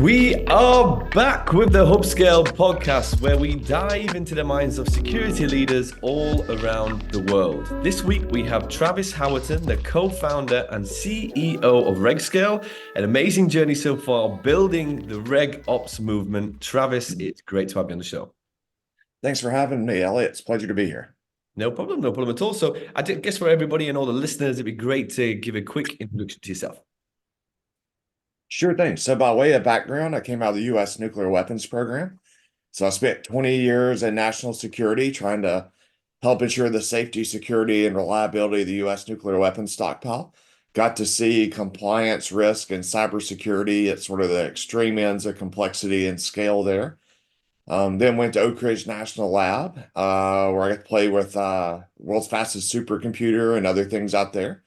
We are back with the Hubscale podcast, where we dive into the minds of security leaders all around the world. This week, we have Travis Howerton, the co-founder and CEO of Regscale. An amazing journey so far, building the RegOps movement. Travis, it's great to have you on the show. Thanks for having me, Elliot. It's a pleasure to be here. No problem at all. So I guess for everybody and all the listeners, it'd be great to give a quick introduction to yourself. Sure thing. So by way of background, I came out of the U.S. nuclear weapons program. So I spent 20 years in national security trying to help ensure the safety, security, and reliability of the U.S. nuclear weapons stockpile. Got to see compliance, risk, and cybersecurity at sort of the extreme ends of complexity and scale there. Then went to Oak Ridge National Lab, where I got to play with world's fastest supercomputer and other things out there.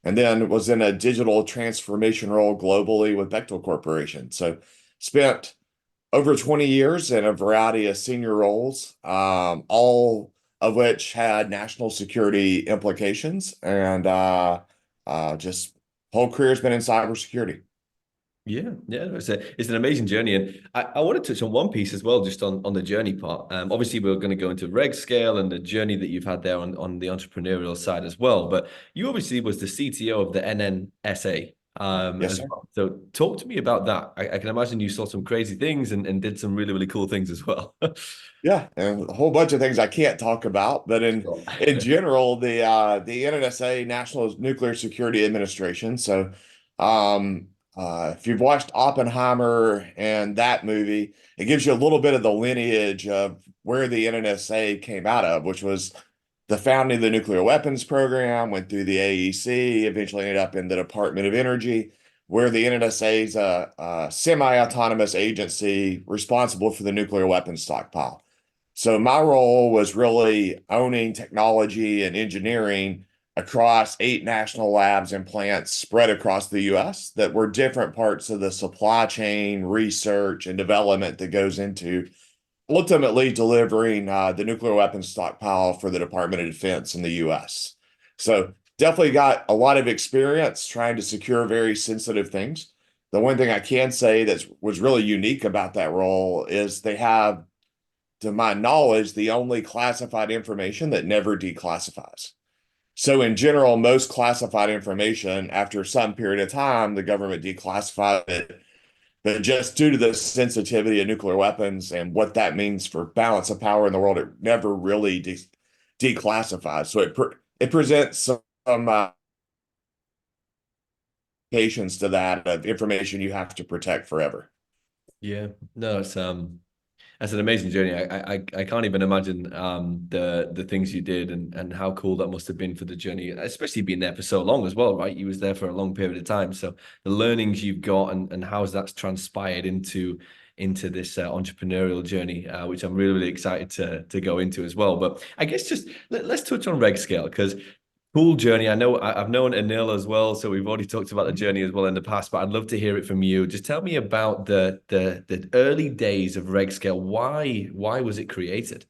And then was in a digital transformation role globally with Bechtel Corporation. So spent over 20 years in a variety of senior roles, all of which had national security implications. And just whole career has been in cybersecurity. Yeah, it's an amazing journey, and I want to touch on one piece as well, just on the journey part. Obviously, we're going to go into Regscale and the journey that you've had there on the entrepreneurial side as well. But you obviously was the CTO of the NNSA Yes, as sir. well. So talk to me about that. I can imagine you saw some crazy things and did some really cool things as well. Yeah, and a whole bunch of things I can't talk about, but in general, the NNSA, National Nuclear Security Administration. So, if you've watched Oppenheimer and that movie, it gives you a little bit of the lineage of where the NNSA came out of, which was the founding of the nuclear weapons program, went through the AEC, eventually ended up in the Department of Energy, where the NNSA is a semi-autonomous agency responsible for the nuclear weapons stockpile. So my role was really owning technology and engineering across 8 national labs and plants spread across the US that were different parts of the supply chain, research, and development that goes into ultimately delivering the nuclear weapons stockpile for the Department of Defense in the US. So definitely got a lot of experience trying to secure very sensitive things. The one thing I can say that was really unique about that role is they have, to my knowledge, the only classified information that never declassifies. So in general, most classified information, after some period of time, the government declassifies it. But just due to the sensitivity of nuclear weapons and what that means for balance of power in the world, it never really declassifies. So it presents some implications to that of information you have to protect forever. Yeah, no, that's an amazing journey. I can't even imagine the things you did and how cool that must have been for the journey, especially being there for so long as well, right? You was there for a long period of time. So the learnings you've got and how that's transpired into this entrepreneurial journey, which I'm really excited to go into as well. But I guess just let's touch on Regscale, because cool journey. I know I've known Anil as well, so we've already talked about the journey as well in the past, but I'd love to hear it from you. Just tell me about the early days of Regscale. Why was it created?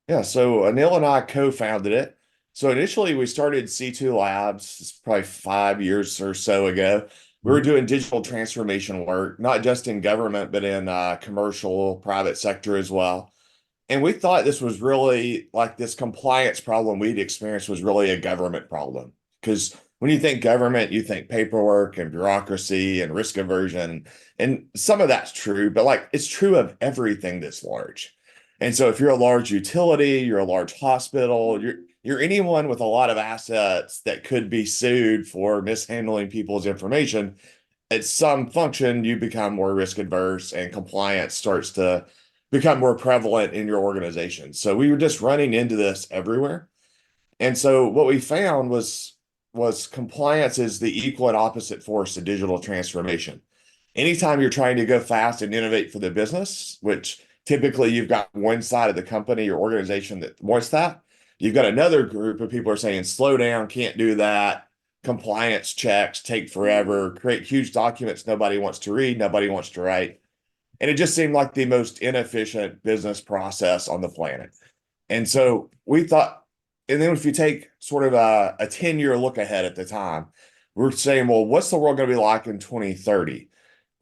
Yeah, so Anil and I co-founded it. So initially we started C2 Labs, it's probably 5 years or so ago. We were doing digital transformation work, not just in government, but in commercial, private sector as well. And we thought this was really like this compliance problem we'd experienced was really a government problem. Because when you think government, you think paperwork and bureaucracy and risk aversion. And some of that's true, but like it's true of everything that's large. And so if you're a large utility, you're a large hospital, you're anyone with a lot of assets that could be sued for mishandling people's information, at some function, you become more risk adverse and compliance starts to become more prevalent in your organization. So we were just running into this everywhere. And so what we found was compliance is the equal and opposite force of digital transformation. Anytime you're trying to go fast and innovate for the business, which typically you've got one side of the company or organization that wants that, you've got another group of people are saying, slow down, can't do that. Compliance checks take forever, create huge documents nobody wants to read, nobody wants to write. And it just seemed like the most inefficient business process on the planet. And so we thought, and then if you take sort of a 10-year look ahead at the time, we're saying, well, what's the world going to be like in 2030?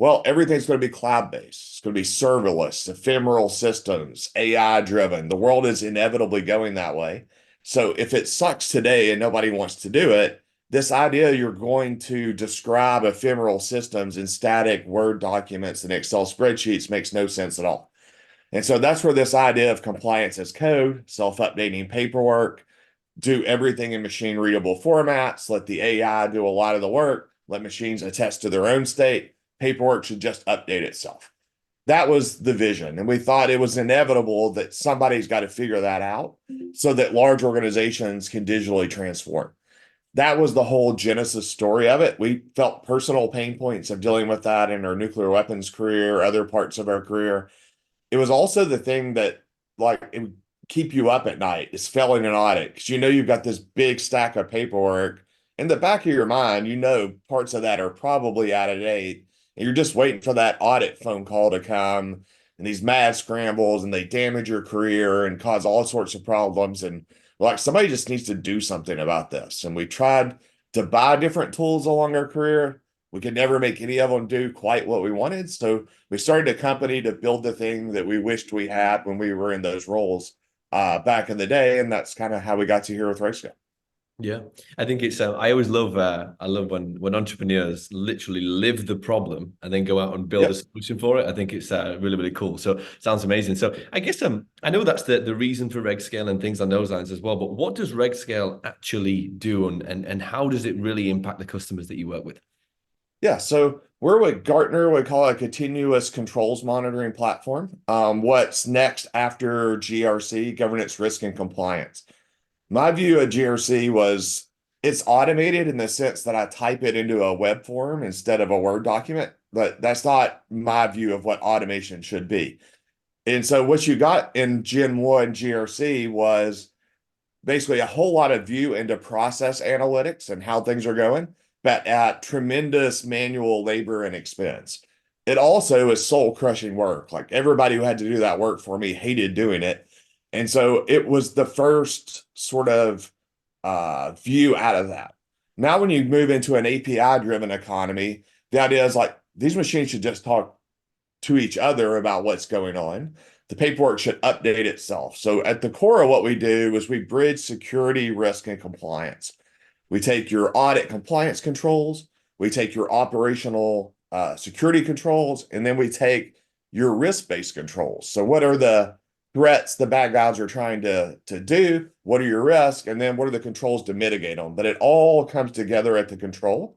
Well, everything's going to be cloud-based. It's going to be serverless, ephemeral systems, AI-driven. The world is inevitably going that way. So if it sucks today and nobody wants to do it, this idea you're going to describe ephemeral systems in static Word documents and Excel spreadsheets makes no sense at all. And so that's where this idea of compliance as code, self-updating paperwork, do everything in machine readable formats, let the AI do a lot of the work, let machines attest to their own state. Paperwork should just update itself. That was the vision. And we thought it was inevitable that somebody's got to figure that out so that large organizations can digitally transform. That was the whole genesis story of it. We felt personal pain points of dealing with that in our nuclear weapons career, other parts of our career. It was also the thing that like it would keep you up at night is failing an audit because you know you've got this big stack of paperwork in the back of your mind. You know parts of that are probably out of date, and you're just waiting for that audit phone call to come. And these mad scrambles, and they damage your career and cause all sorts of problems. And like somebody just needs to do something about this. And we tried to buy different tools along our career. We could never make any of them do quite what we wanted. So we started a company to build the thing that we wished we had when we were in those roles back in the day. And that's kind of how we got to here with Regscale. Yeah, I think it's. I always love. I love when entrepreneurs literally live the problem and then go out and build a Yep. solution for it. I think it's really really cool. So sounds amazing. So I guess I know that's the reason for RegScale and things on those lines as well. But what does RegScale actually do, and how does it really impact the customers that you work with? Yeah, so we're what Gartner would call a continuous controls monitoring platform. What's next after GRC, governance, risk, and compliance? My view of GRC was it's automated in the sense that I type it into a web form instead of a Word document, but that's not my view of what automation should be. And so what you got in Gen 1 GRC was basically a whole lot of view into process analytics and how things are going, but at tremendous manual labor and expense. It also is soul crushing work. Like everybody who had to do that work for me hated doing it. And so it was the first sort of view out of that. Now, when you move into an API driven economy, the idea is like these machines should just talk to each other about what's going on. The paperwork should update itself. So at the core of what we do is we bridge security, risk, and compliance. We take your audit compliance controls, we take your operational security controls, and then we take your risk-based controls. So what are the threats the bad guys are trying to do? What are your risks? And then what are the controls to mitigate them? But it all comes together at the control.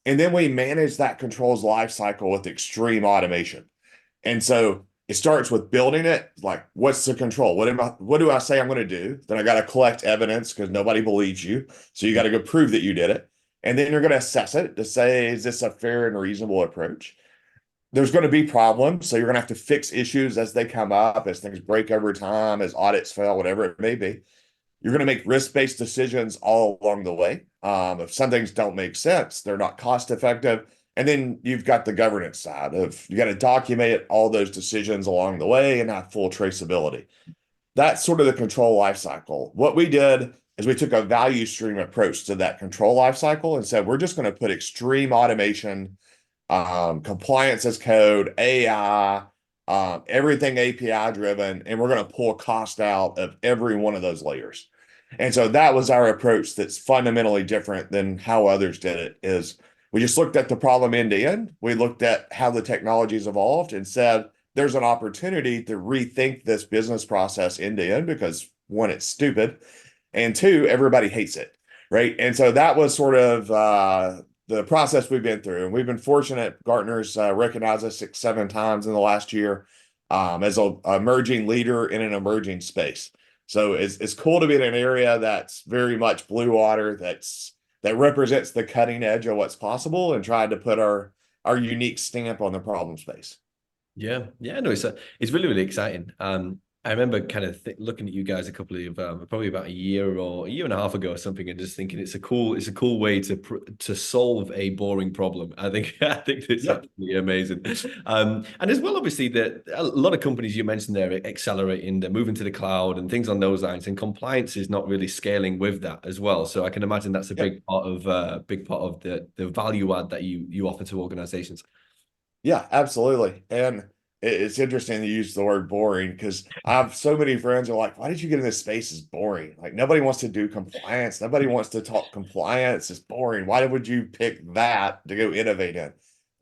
And then we manage that controls life cycle with extreme automation. And so it starts with building it, like what's the control? What do I say I'm going to do? Then I got to collect evidence because nobody believes you. So you got to go prove that you did it. And then you're going to assess it to say, is this a fair and reasonable approach? There's going to be problems. So you're going to have to fix issues as they come up, as things break over time, as audits fail, whatever it may be. You're going to make risk-based decisions all along the way. If some things don't make sense, they're not cost effective. And then you've got the governance side of you got to document all those decisions along the way and have full traceability. That's sort of the control life cycle. What we did is we took a value stream approach to that control life cycle and said, we're just going to put extreme automation, compliance as code, AI, everything API driven, and we're going to pull cost out of every one of those layers. And so that was our approach that's fundamentally different than how others did it is we just looked at the problem end to end. We looked at how the technology's evolved and said, there's an opportunity to rethink this business process end to end because one, it's stupid, and two, everybody hates it, right? And so that was sort of the process we've been through. And we've been fortunate. Gartner's recognized us 6, 7 times in the last year as an emerging leader in an emerging space. So it's cool to be in an area that's very much blue water, that represents the cutting edge of what's possible and tried to put our unique stamp on the problem space. Yeah, yeah, no, it's really really exciting. I remember kind of looking at you guys a couple of probably about a year or a year and a half ago or something, and just thinking it's a cool way to solve a boring problem. I think it's absolutely amazing. And as well, obviously, that a lot of companies you mentioned there are accelerating, they're moving to the cloud and things on those lines, and compliance is not really scaling with that as well. So I can imagine that's a Yep. big part of the value add that you offer to organizations. Yeah, absolutely. And it's interesting to use the word boring because I have so many friends who are like, why did you get in this space? It's boring. Like nobody wants to do compliance. Nobody wants to talk compliance. It's boring. Why would you pick that to go innovate in? And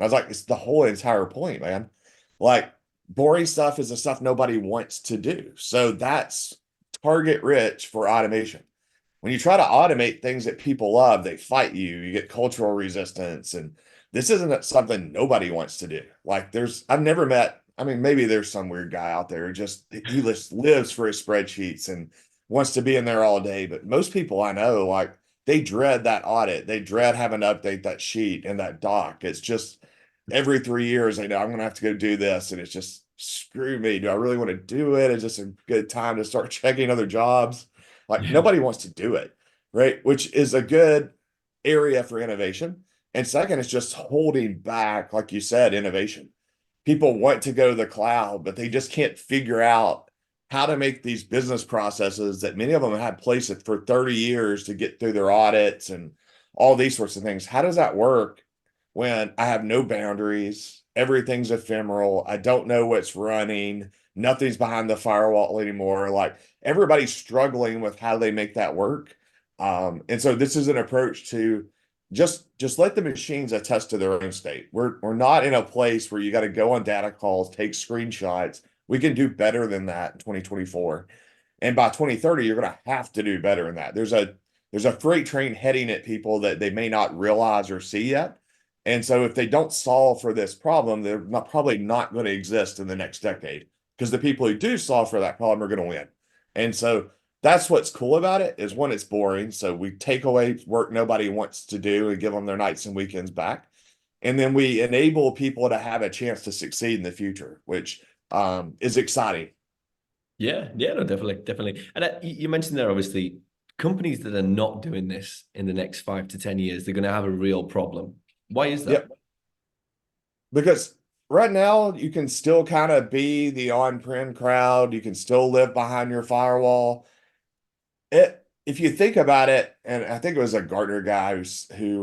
I was like, it's the whole entire point, man. Like boring stuff is the stuff nobody wants to do. So that's target rich for automation. When you try to automate things that people love, they fight you. You get cultural resistance. And this isn't something nobody wants to do. Like I've never met, I mean, maybe there's some weird guy out there who he just lives for his spreadsheets and wants to be in there all day. But most people I know, like they dread that audit. They dread having to update that sheet and that doc. It's just every 3 years, they know I'm going to have to go do this. And it's just, screw me. Do I really want to do it? It's just a good time to start checking other jobs. Like Yeah. nobody wants to do it, right? Which is a good area for innovation. And second, it's just holding back, like you said, innovation. People want to go to the cloud, but they just can't figure out how to make these business processes that many of them have had place for 30 years to get through their audits and all these sorts of things. How does that work when I have no boundaries? Everything's ephemeral. I don't know what's running. Nothing's behind the firewall anymore. Like everybody's struggling with how they make that work. And so this is an approach to just let the machines attest to their own state. We're not in a place where you got to go on data calls, take screenshots. We can do better than that in 2024. And by 2030, you're going to have to do better than that. There's a freight train heading at people that they may not realize or see yet. And so if they don't solve for this problem, probably not going to exist in the next decade because the people who do solve for that problem are going to win. And so that's what's cool about it is one, it's boring. So we take away work nobody wants to do and give them their nights and weekends back. And then we enable people to have a chance to succeed in the future, which is exciting. Yeah, yeah, no, definitely, definitely. And you mentioned there, obviously, companies that are not doing this in the next 5 to 10 years, they're going to have a real problem. Why is that? Yep. Because right now you can still kind of be the on-prem crowd. You can still live behind your firewall. If you think about it, and I think it was a Gartner guy who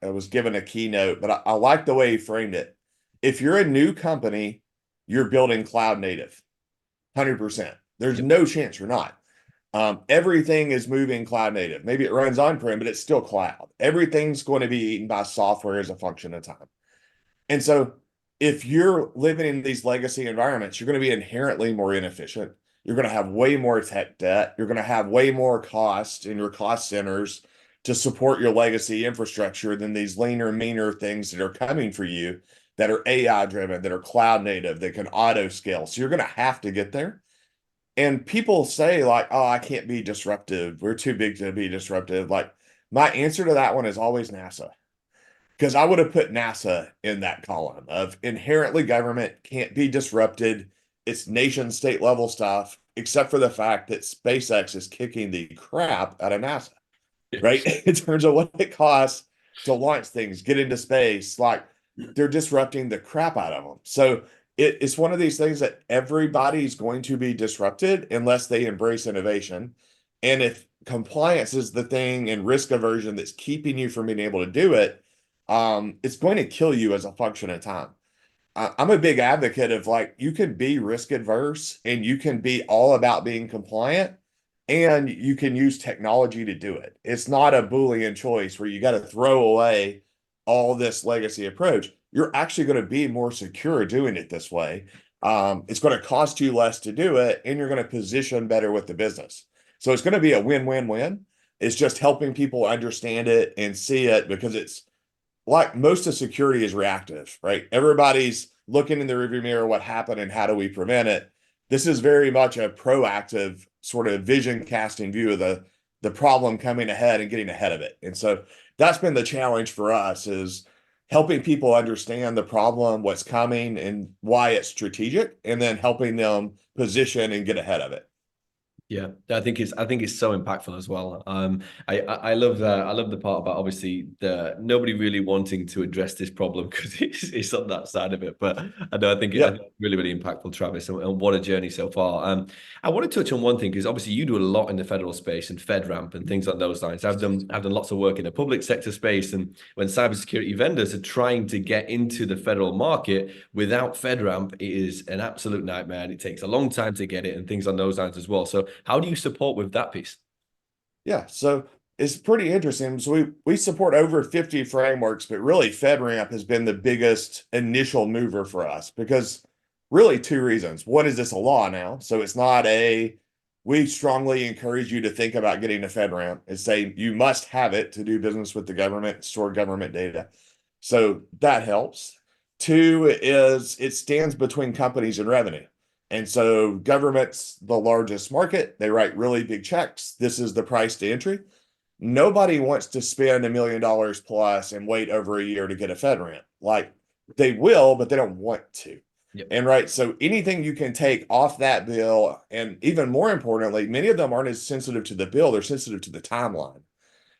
was given a keynote, but I like the way he framed it. If you're a new company, you're building cloud native, 100%. There's Yep. no chance you're not. Everything is moving cloud native. Maybe it runs on-prem, but it's still cloud. Everything's going to be eaten by software as a function of time. And so if you're living in these legacy environments, you're going to be inherently more inefficient. You're going to have way more tech debt. You're going to have way more cost in your cost centers to support your legacy infrastructure than these leaner, meaner things that are coming for you that are AI driven, that are cloud native, that can auto scale. So you're going to have to get there. And people say, like, oh, I can't be disruptive. We're too big to be disruptive. Like, my answer to that one is always NASA because I would have put NASA in that column of inherently government can't be disrupted. It's nation state level stuff, except for the fact that SpaceX is kicking the crap out of NASA, right? In terms of what it costs to launch things, get into space, like they're disrupting the crap out of them. So it's one of these things that everybody's going to be disrupted unless they embrace innovation. And if compliance is the thing and risk aversion that's keeping you from being able to do it, it's going to kill you as a function of time. I'm a big advocate of like you can be risk adverse and you can be all about being compliant and you can use technology to do it. It's not a Boolean choice where you got to throw away all this legacy approach. You're actually going to be more secure doing it this way. It's going to cost you less to do it and you're going to position better with the business. So it's going to be a win-win-win. It's just helping people understand it and see it because it's like most of security is reactive, right? Everybody's looking in the rearview mirror, what happened and how do we prevent it? This is very much a proactive sort of vision casting view of the problem coming ahead and getting ahead of it. And so that's been the challenge for us is helping people understand the problem, what's coming and why it's strategic, and then helping them position and get ahead of it. Yeah, I think it's so impactful as well. I love I love the part about obviously the nobody really wanting to address this problem because it's on that side of it. But I think Yep. it's really really impactful, Travis, and what a journey so far. I want to touch on one thing because obviously you do a lot in the federal space and FedRAMP and things on those lines. I've done lots of work in the public sector space, and when cybersecurity vendors are trying to get into the federal market without FedRAMP, it is an absolute nightmare, and it takes a long time to get it and things on those lines as well. So how do you support with that piece? Yeah. So it's pretty interesting. So we support over 50 frameworks, but really FedRAMP has been the biggest initial mover for us because really two reasons. One is it's a law now. So it's not a we strongly encourage you to think about getting a FedRAMP. It's say you must have it to do business with the government, store government data. So that helps. Two is it stands between companies and revenue. And so government's the largest market. They write really big checks. This is the price to entry. Nobody wants to spend $1 million plus and wait over a year to get a FedRAMP. Like they will, but they don't want to. Yep. And right, so anything you can take off that bill, and even more importantly, many of them aren't as sensitive to the bill, they're sensitive to the timeline,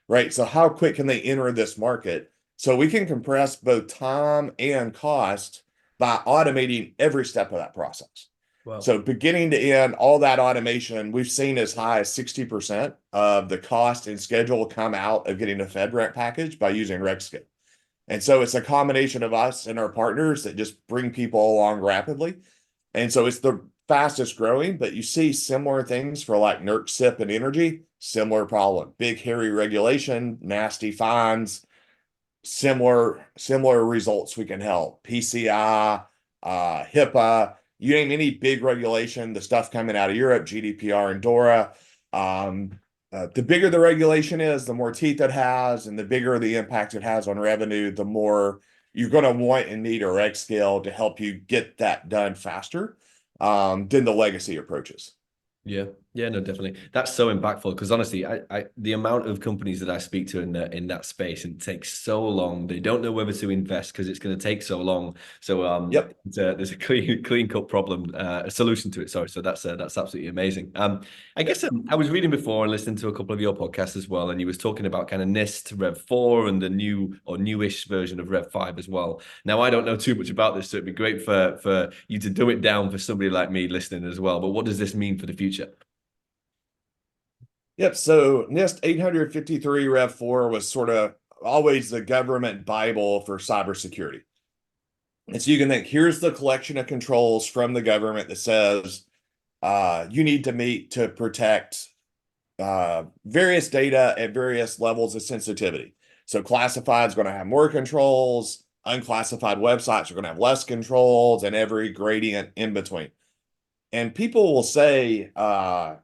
right? So how quick can they enter this market? So we can compress both time and cost by automating every step of that process. Well, So beginning to end, all that automation, we've seen as high as 60% of the cost and schedule come out of getting a FedRAMP package by using Regscale. And so it's a combination of us and our partners that just bring people along rapidly. And so it's the fastest growing, but you see similar things for like NERC, SIP, and energy, similar problem. Big, hairy regulation, nasty fines, similar results we can help. PCI, HIPAA, you name any big regulation, the stuff coming out of Europe, GDPR and DORA. The bigger the regulation is, the more teeth it has, and the bigger the impact it has on revenue, the more you're going to want and need a reg scale to help you get that done faster than the legacy approaches. yeah, yeah, no, definitely. That's so impactful because honestly, I the amount of companies that I speak to in that space, and it takes so long. They don't know whether to invest because it's going to take so long. So Yep. there's a clean cut problem, a solution to it. Sorry, so that's absolutely amazing. I guess I was reading before and listening to a couple of your podcasts as well, and you was talking about kind of NIST Rev 4 and the new or newish version of Rev 5 as well. Now I don't know too much about this, so it'd be great for you to dumb it down for somebody like me listening as well. But what does this mean for the future? Yep. So NIST 853 Rev 4 was sort of always the government Bible for cybersecurity. And so you can think here's the collection of controls from the government that says you need to meet to protect various data at various levels of sensitivity. So classified is going to have more controls, unclassified websites are going to have less controls, and every gradient in between. And people will say, I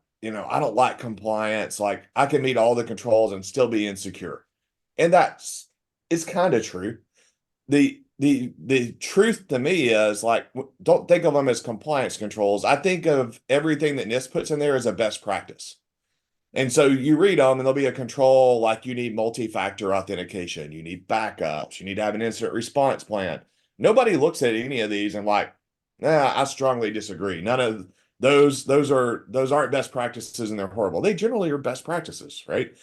don't like compliance. Like I can meet all the controls and still be insecure. And that's it's kind of true. The truth to me is like don't think of them as compliance controls. I think of everything that NIST puts in there as a best practice. And so you read them and there'll be a control like you need multi-factor authentication, you need backups, you need to have an incident response plan. Nobody looks at any of these and like, I strongly disagree. None of those aren't best practices and they're horrible. They generally are best practices, right?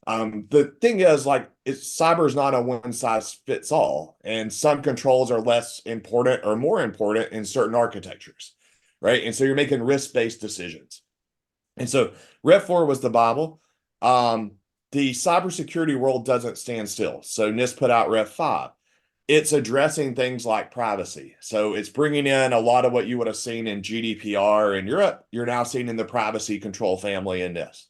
The thing is like cyber is not a one size fits all, and some controls are less important or more important in certain architectures, right? And so you're making risk-based decisions. And so Rev 4 was the Bible. The cybersecurity world doesn't stand still. So NIST put out Rev 5. It's addressing things like privacy. So it's bringing in a lot of what you would have seen in GDPR in Europe. You're now seeing in the privacy control family in this.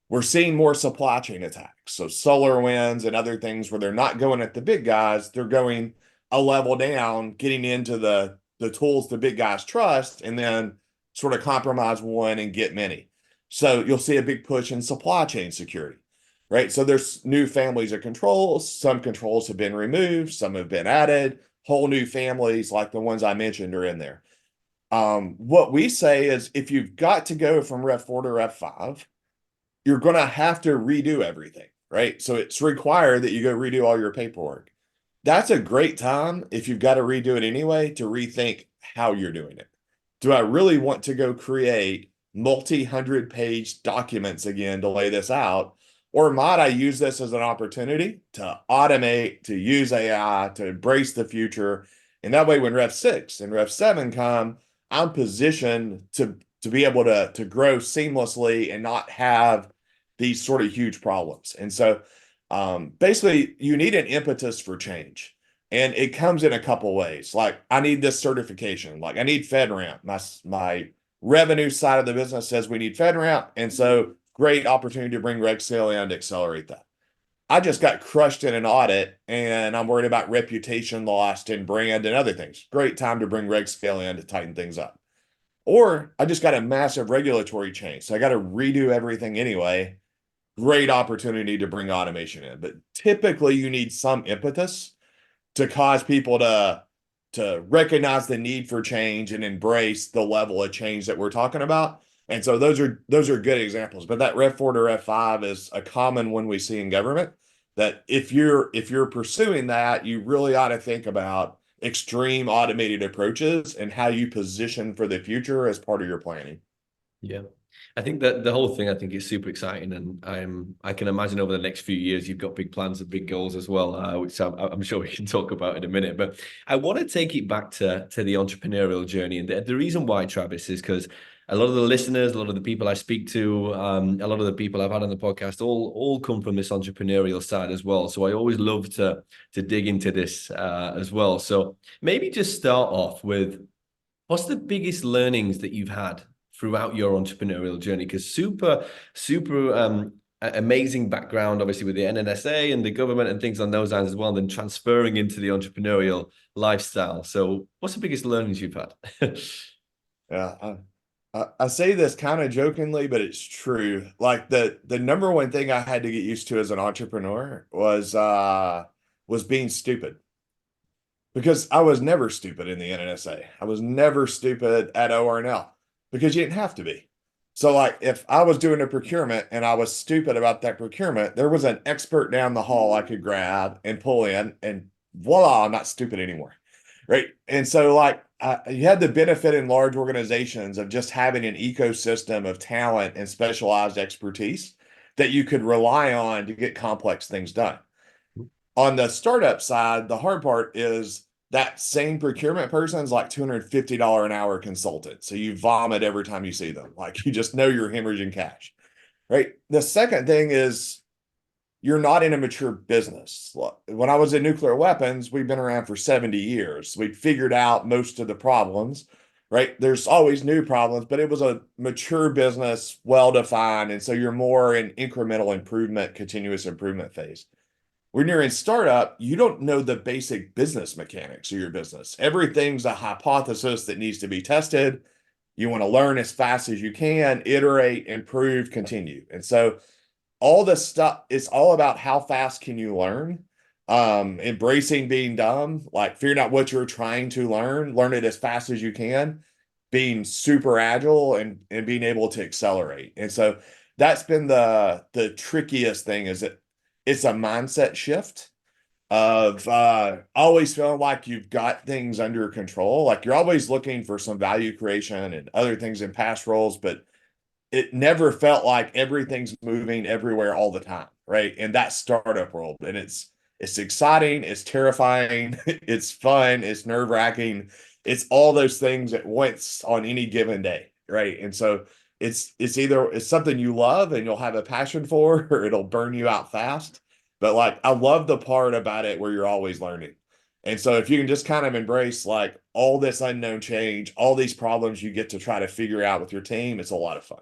We're seeing more supply chain attacks. So SolarWinds and other things where they're not going at the big guys, they're going a level down, getting into the tools the big guys trust, and then sort of compromise one and get many. So you'll see a big push in supply chain security, right? So there's new families of controls. Some controls have been removed, some have been added. Whole new families like the ones I mentioned are in there. What we say is if you've got to go from Rev 4 to Rev 5, you're going to have to redo everything, right? So it's required that you go redo all your paperwork. That's a great time if you've got to redo it anyway to rethink how you're doing it. Do I really want to go create multi-hundred page documents again to lay this out? Or might I use this as an opportunity to automate, to use AI, to embrace the future? And that way, when Rev 6 and Rev 7 come, I'm positioned to be able to grow seamlessly and not have these sort of huge problems. And so basically, you need an impetus for change. And it comes in a couple ways. Like, I need this certification. Like, I need FedRAMP. My revenue side of the business says we need FedRAMP. And so, great opportunity to bring Regscale in to accelerate that. I just got crushed in an audit and I'm worried about reputation lost and brand and other things. Great time to bring Regscale in to tighten things up. Or I just got a massive regulatory change. So I got to redo everything anyway. Great opportunity to bring automation in. But typically you need some impetus to cause people to recognize the need for change and embrace the level of change that we're talking about. And so those are good examples. But that Rev 4 to Rev 5 is a common one we see in government, that if you're pursuing that, you really ought to think about extreme automated approaches and how you position for the future as part of your planning. Yeah. I think that the whole thing, I think, is super exciting, and I can imagine over the next few years you've got big plans and big goals as well, which I'm sure we can talk about in a minute. But I want to take it back to the entrepreneurial journey, and the reason why, Travis, is because a lot of the listeners, a lot of the people I speak to, a lot of the people I've had on the podcast, all come from this entrepreneurial side as well. So I always love to dig into this as well. So maybe just start off with, what's the biggest learnings that you've had throughout your entrepreneurial journey? Because super amazing background, obviously, with the NNSA and the government and things on those lines as well, and then transferring into the entrepreneurial lifestyle. So what's the biggest learnings you've had? Yeah, I say this kind of jokingly, but it's true. Like, the number one thing I had to get used to as an entrepreneur was being stupid. Because I was never stupid in the NNSA. I was never stupid at ORNL because you didn't have to be. So, like, if I was doing a procurement and I was stupid about that procurement, there was an expert down the hall I could grab and pull in, and voila, I'm not stupid anymore. Right. And so, like, you had the benefit in large organizations of just having an ecosystem of talent and specialized expertise that you could rely on to get complex things done. On the startup side, the hard part is that same procurement person is like $250 an hour consultant. So you vomit every time you see them. Like, you just know you're hemorrhaging cash, right? The second thing is you're not in a mature business. Look, when I was in nuclear weapons, we've been around for 70 years. We'd figured out most of the problems, right? There's always new problems, but it was a mature business, well-defined. And so you're more in incremental improvement, continuous improvement phase. When you're in startup, you don't know the basic business mechanics of your business. Everything's a hypothesis that needs to be tested. You want to learn as fast as you can, iterate, improve, continue. And so all this stuff, it's all about how fast can you learn, embracing being dumb, like figuring out what you're trying to learn it as fast as you can, being super agile and being able to accelerate. And so that's been the trickiest thing, is that it's a mindset shift of always feeling like you've got things under control. Like, you're always looking for some value creation and other things in past roles, but it never felt like everything's moving everywhere all the time, right? In that startup world. And it's exciting, it's terrifying, it's fun, it's nerve-wracking. It's all those things at once on any given day, right? And so it's either it's something you love and you'll have a passion for, or it'll burn you out fast. But, like, I love the part about it where you're always learning. And so if you can just kind of embrace, like, all this unknown change, all these problems you get to try to figure out with your team, it's a lot of fun.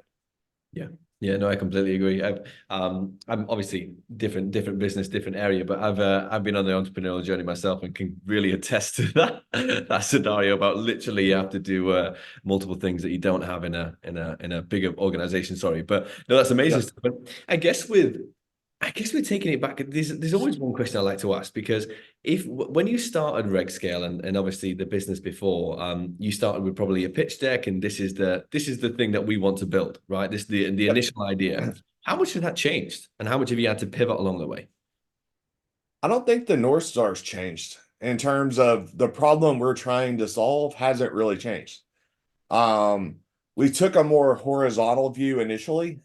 Yeah. Yeah, no, I completely agree. I'm obviously different business, different area, but I've been on the entrepreneurial journey myself and can really attest to that scenario about literally you have to do multiple things that you don't have in a bigger organization. Sorry, but no, that's amazing Yep. stuff. But I guess we're taking it back. There's always one question I like to ask, because when you started Regscale and obviously the business before, you started with probably a pitch deck, and this is the thing that we want to build, right? This is the Yep. initial idea. How much has that changed, and how much have you had to pivot along the way? I don't think the North Star's changed in terms of the problem we're trying to solve hasn't really changed. Um, we took a more horizontal view initially.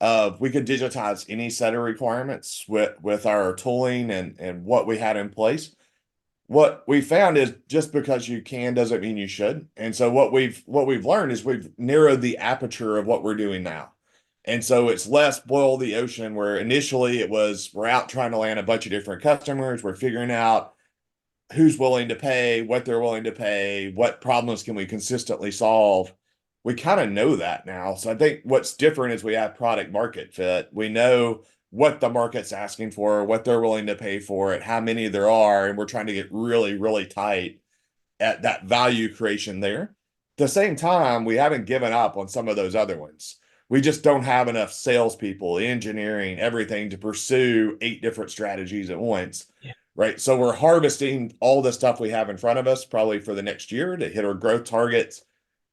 We could digitize any set of requirements with our tooling and what we had in place. What we found is just because you can doesn't mean you should. And so what we've learned is we've narrowed the aperture of what we're doing now. And so it's less boil the ocean, where initially it was we're out trying to land a bunch of different customers. We're figuring out who's willing to pay, what they're willing to pay, what problems can we consistently solve. We kind of know that now. So I think what's different is we have product market fit. We know what the market's asking for, what they're willing to pay for it, how many there are, and we're trying to get really, really tight at that value creation there. At the same time, we haven't given up on some of those other ones. We just don't have enough salespeople, engineering, everything to pursue 8 different strategies at once. Yeah. Right. So we're harvesting all the stuff we have in front of us probably for the next year to hit our growth targets.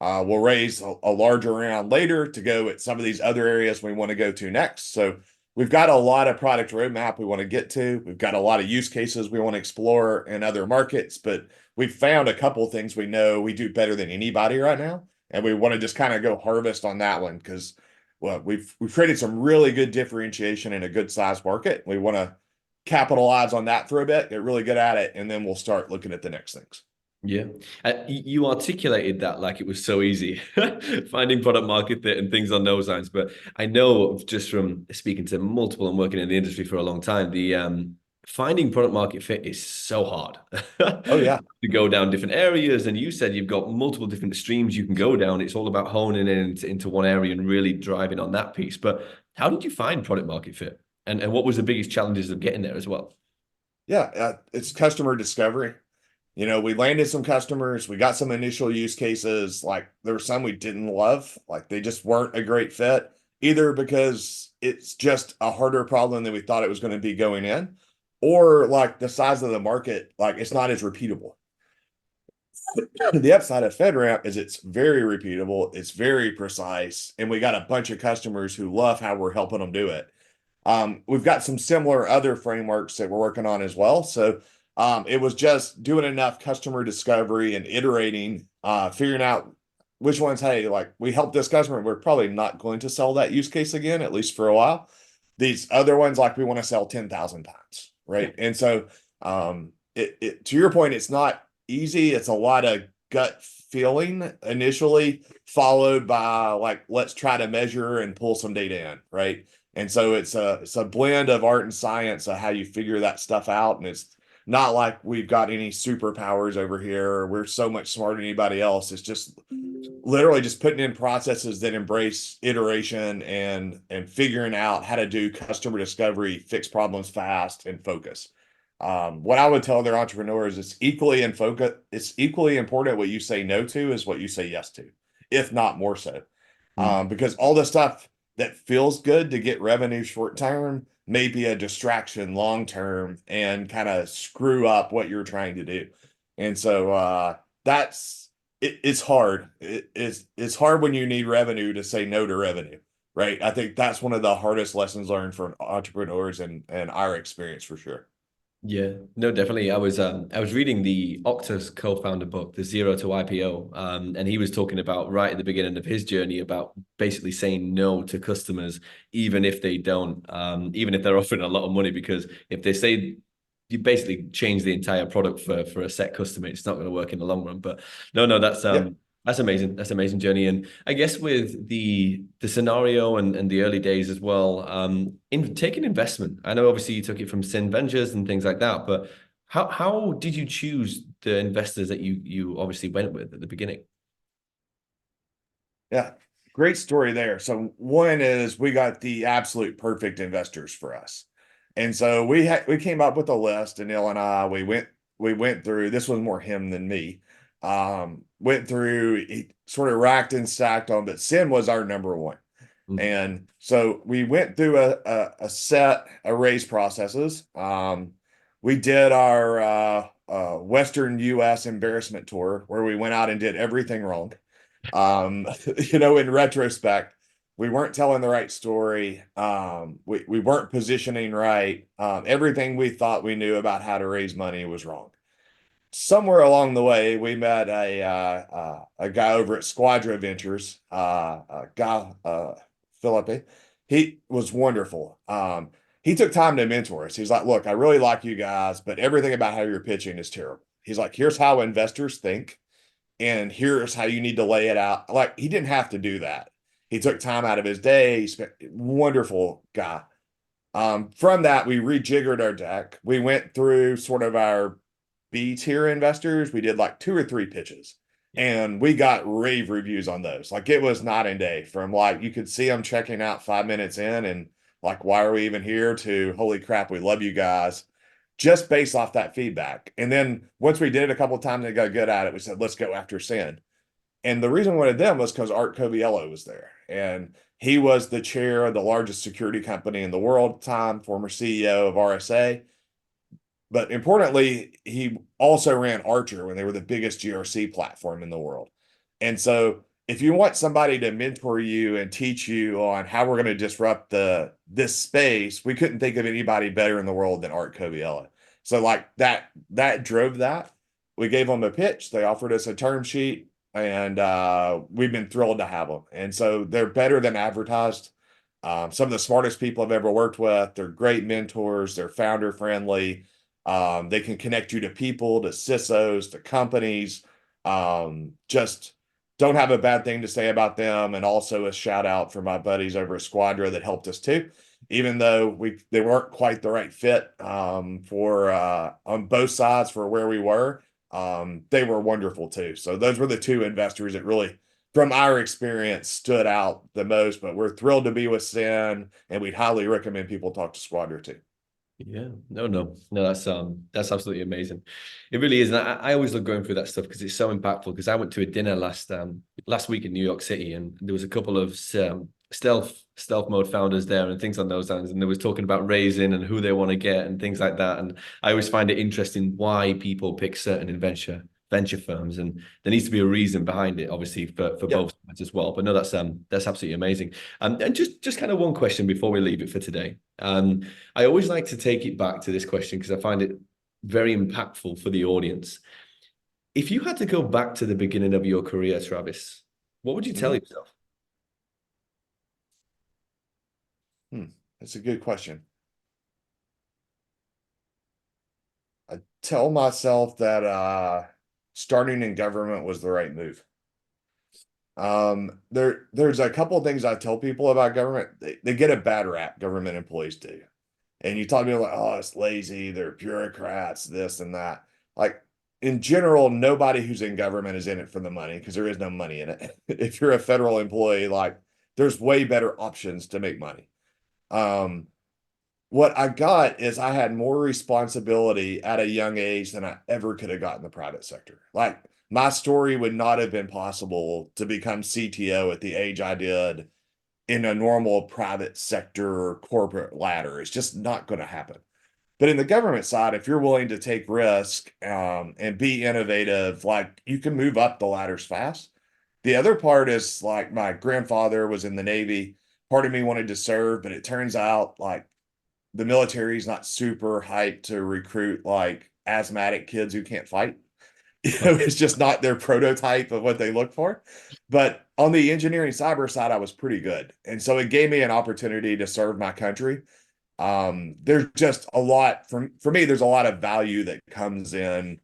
We'll raise a larger round later to go at some of these other areas we want to go to next. So we've got a lot of product roadmap we want to get to. We've got a lot of use cases we want to explore in other markets, but we've found a couple of things we know we do better than anybody right now. And we want to just kind of go harvest on that one because, well, we've created some really good differentiation in a good size market. We want to capitalize on that for a bit, get really good at it, and then we'll start looking at the next things. Yeah. You articulated that like it was so easy, finding product market fit and things on those lines. But I know just from speaking to multiple and working in the industry for a long time, the finding product market fit is so hard Oh yeah. to go down different areas. And you said you've got multiple different streams you can go down. It's all about honing in into one area and really driving on that piece. But how did you find product market fit? And what was the biggest challenges of getting there as well? Yeah, it's customer discovery. We landed some customers, we got some initial use cases. Like there were some we didn't love, like they just weren't a great fit, either because it's just a harder problem than we thought it was going to be going in, or like the size of the market, like it's not as repeatable. The upside of FedRAMP is it's very repeatable, it's very precise, and we got a bunch of customers who love how we're helping them do it. We've got some similar other frameworks that we're working on as well. So it was just doing enough customer discovery and iterating, figuring out which ones, hey, like we helped this customer, we're probably not going to sell that use case again, at least for a while. These other ones, like we want to sell 10,000 times, right? And so to your point, it's not easy. It's a lot of gut feeling initially, followed by like, let's try to measure and pull some data in, right? And so it's a blend of art and science of how you figure that stuff out. And it's not like we've got any superpowers over here, or we're so much smarter than anybody else. It's just literally just putting in processes that embrace iteration and figuring out how to do customer discovery, fix problems fast, and focus. What I would tell their entrepreneurs is it's equally important what you say no to is what you say yes to, if not more so. Because all the stuff that feels good to get revenue short term may be a distraction long term and kind of screw up what you're trying to do. And so it's hard. It's hard when you need revenue to say no to revenue, right? I think that's one of the hardest lessons learned from entrepreneurs and our experience for sure. Yeah, no, definitely. I was reading the Octa's co-founder book, The Zero to IPO, and he was talking about right at the beginning of his journey about basically saying no to customers, even if they don't, even if they're offering a lot of money, because if they say you basically change the entire product for a set customer, it's not going to work in the long run. But no, Yep. that's amazing. That's amazing journey. And I guess with the scenario and the early days as well, in taking investment, I know obviously you took it from Sin Ventures and things like that, but how did you choose the investors that you obviously went with at the beginning? Yeah. Great story there. So one is we got the absolute perfect investors for us. And so we came up with a list, and Neil and I we went through, this was more him than me. Went through, he sort of racked and stacked on, but Sin was our number one. Mm. And so we went through a set of raise processes. We did our Western US embarrassment tour where we went out and did everything wrong. Um, in retrospect, we weren't telling the right story. We weren't positioning right. Everything we thought we knew about how to raise money was wrong. somewhere along the way, we met a guy over at Squadra Ventures, Guy Philippi. He was wonderful. He took time to mentor us. He's like, look, I really like you guys, but everything about how you're pitching is terrible. He's like, here's how investors think, and here's how you need to lay it out. Like, he didn't have to do that. He took time out of his day. He spent wonderful guy. From that, we rejiggered our deck. We went through sort of our B tier investors. We did like 2 or 3 pitches, and we got rave reviews on those. Like, it was night and day, from like you could see them checking out 5 minutes in and like, why are we even here, to holy crap, we love you guys, just based off that feedback. And then once we did it a couple of times and got good at it, we said, let's go after Sin. And the reason we wanted them was because Art Coviello was there. And he was the chair of the largest security company in the world at the time, former CEO of RSA. But importantly, he also ran Archer when they were the biggest GRC platform in the world. And so if you want somebody to mentor you and teach you on how we're going to disrupt this space, we couldn't think of anybody better in the world than Art Coviello. So like that drove that. We gave them a pitch. They offered us a term sheet, and we've been thrilled to have them. And so they're better than advertised. Some of the smartest people I've ever worked with. They're great mentors. They're founder friendly. They can connect you to people, to CISOs, to companies. Just don't have a bad thing to say about them. And also a shout out for my buddies over at Squadra that helped us too, even though they weren't quite the right fit for on both sides for where we were. They were wonderful too. So those were the 2 investors that really, from our experience, stood out the most. But we're thrilled to be with Sin, and we'd highly recommend people talk to Squadra too. Yeah, no, that's absolutely amazing. It really is, and I always love going through that stuff because it's so impactful. Because I went to a dinner last week in New York City, and there was a couple of stealth mode founders there and things on those lines, and they was talking about raising and who they want to get and things like that. And I always find it interesting why people pick certain venture firms, and there needs to be a reason behind it, obviously for Yep. both sides as well. But no, that's absolutely amazing. And just kind of one question before we leave it for today. I always like to take it back to this question because I find it very impactful for the audience. If you had to go back to the beginning of your career, Travis, what would you tell yourself? That's a good question. I tell myself that starting in government was the right move. There's a couple of things I tell people about government. They get a bad rap, government employees do. And you talk to people like, oh, it's lazy, they're bureaucrats, this and that. Like, in general, nobody who's in government is in it for the money, because there is no money in it. If you're a federal employee, like, there's way better options to make money. What I got is I had more responsibility at a young age than I ever could have got in the private sector. Like, my story would not have been possible to become CTO at the age I did in a normal private sector corporate ladder. It's just not going to happen. But in the government side, if you're willing to take risk and be innovative, like, you can move up the ladders fast. The other part is, like, my grandfather was in the Navy. Part of me wanted to serve, but it turns out like the military is not super hyped to recruit like asthmatic kids who can't fight. It's just not their prototype of what they look for. But on the engineering cyber side, I was pretty good. And so it gave me an opportunity to serve my country. There's just a lot for me, there's a lot of value that comes in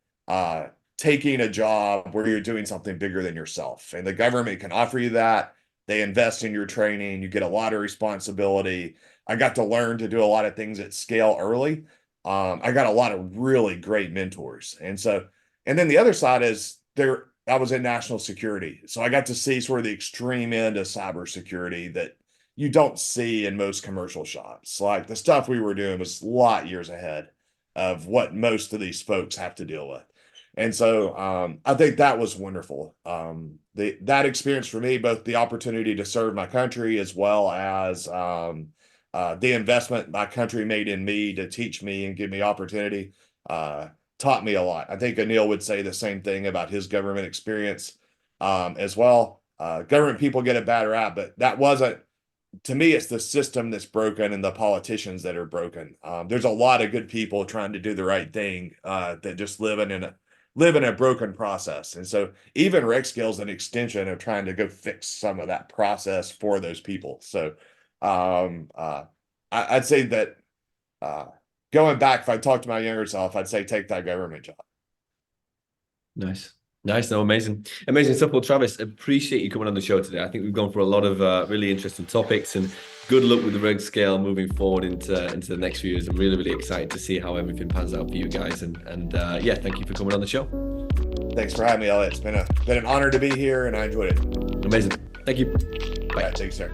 taking a job where you're doing something bigger than yourself. And the government can offer you that. They invest in your training, you get a lot of responsibility. I got to learn to do a lot of things at scale early. I got a lot of really great mentors. And then the other side is I was in national security. So I got to see sort of the extreme end of cybersecurity that you don't see in most commercial shops. Like, the stuff we were doing was a lot years ahead of what most of these folks have to deal with. And so I think that was wonderful. That experience for me, both the opportunity to serve my country as well as the investment my country made in me to teach me and give me opportunity, taught me a lot. I think Anil would say the same thing about his government experience as well. Government people get a bad rap, but that wasn't, to me, it's the system that's broken and the politicians that are broken. There's a lot of good people trying to do the right thing that just living live in a broken process. And so even Regscale is an extension of trying to go fix some of that process for those people. So I'd say that going back, if I talked to my younger self, I'd say take that government job. Nice. Nice. No, amazing. Amazing stuff. Well, Travis, appreciate you coming on the show today. I think we've gone for a lot of really interesting topics, and good luck with the RegScale moving forward into the next few years. I'm really, really excited to see how everything pans out for you guys. And yeah, thank you for coming on the show. Thanks for having me, Elliot. It's been an honor to be here, and I enjoyed it. Amazing. Thank you. Bye. Thanks, sir.